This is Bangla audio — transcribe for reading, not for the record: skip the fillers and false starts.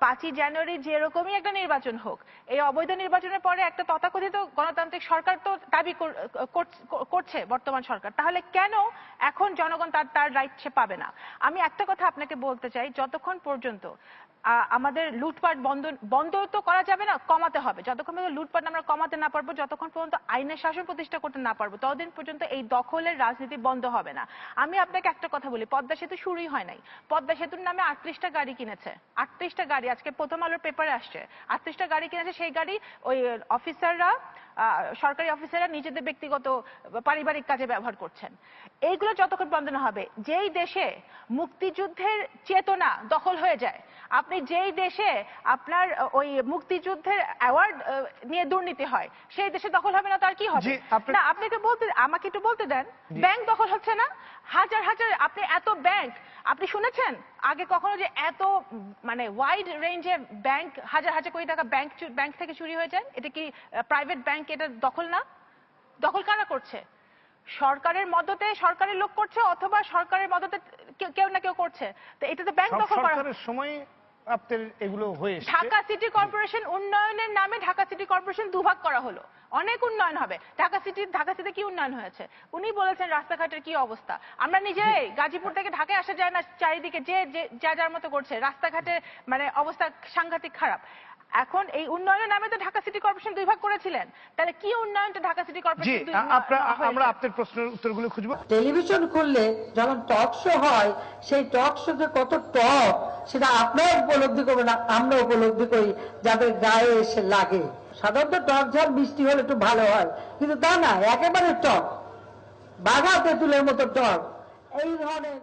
5ই জানুয়ারি যেরকমই একটা নির্বাচন হোক, এই অবৈধ নির্বাচনের পরে একটা তথাকথিত গণতান্ত্রিক সরকার তো দাবি করছে বর্তমান সরকার, তাহলে কেন এখন জনগণ তার রাইট সে পাবে না? আমি একটা কথা আপনাকে বলতে চাই, যতক্ষণ পর্যন্ত আমাদের লুটপাট বন্ধ তো করা যাবে না, কমাতে হবে। যতক্ষণ পর্যন্ত লুটপাট আমরা কমাতে না পারবো, যতক্ষণ পর্যন্ত আইনের শাসন প্রতিষ্ঠা করতে না পারবো, ততদিন পর্যন্ত এই দখলের রাজনীতি বন্ধ হবে না। আমি আপনাকে একটা কথা বলি, পদ্মা সেতু শুরুই হয় নাই। পদ্মা সেতুর নামে 38টা গাড়ি কিনেছে, 38টা গাড়ি, আজকে প্রথম আলোর পেপারে আসছে, 38টা গাড়ি কিনেছে। সেই গাড়ি ওই অফিসাররা, সরকারি অফিসাররা নিজেদের ব্যক্তিগত পারিবারিক কাজে ব্যবহার করছেন। এইগুলো যতক্ষণ বন্ধ না হবে, যেই দেশে মুক্তিযুদ্ধের চেতনা দখল হয়ে যায়, আপনি যেই দেশে আপনার ওই মুক্তিযুদ্ধের অ্যাওয়ার্ড নিয়ে দুর্নীতি হয়, সেই দেশে দখল হবে না, তার কি হবে? না, আপনাকে আমাকে একটু বলতে দেন। ব্যাংক দখল হচ্ছে না, হাজার হাজার, আপনি এত ব্যাংক, আপনি শুনেছেন আগে কখনো যে এত মানে ওয়াইড রেঞ্জে ব্যাংক, হাজার হাজার কোটি টাকা ব্যাংক থেকে চুরি হয়ে যায়? এটা কি প্রাইভেট ব্যাংক? এটা দখল না? দখল কারা করছে? সরকারের মদতে সরকারের লোক করছে, অথবা সরকারের মদতে কেউ না কেউ করছে। তো এটা তো ব্যাংক দখল করা। সরকারের সময় আপনাদের এগুলো হয়েছে। ঢাকা সিটি কর্পোরেশন উন্নয়নের নামে ঢাকা সিটি কর্পোরেশন দুভাগ করা হলো। অনেক উন্নয়ন হবে। ঢাকা সিটিতে কি উন্নয়ন হয়েছে? উনি বলেছেন রাস্তাঘাটের কি অবস্থা। আমরা নিজেই গাজীপুর থেকে ঢাকায় আসা যায় না, চারিদিকে যে যার মতো করছে, রাস্তাঘাটের মানে অবস্থা সাংঘাতিক খারাপ। এখন এই উন্নয়নের নামে তো ঢাকা সিটি কর্পোরেশন দুই ভাগ করেছিলেন, তাহলে কি উন্নয়নটা ঢাকা সিটি কর্পোরেশন? আমরা আপনার প্রশ্নের উত্তরগুলো খুঁজব। টেলিভিশন খুললে যখন টক শো হয়, সেই টক শো যে কত টক সেটা আপনারা উপলব্ধি করবেন না, আমরা উপলব্ধি করি, যাদের গায়ে এসে লাগে। সাধারণত টক ঝাল বৃষ্টি হলে একটু ভালো হয়, কিন্তু তা না, একেবারে টক, বাঘা তেঁতুলের মতো টক। এই ধরনের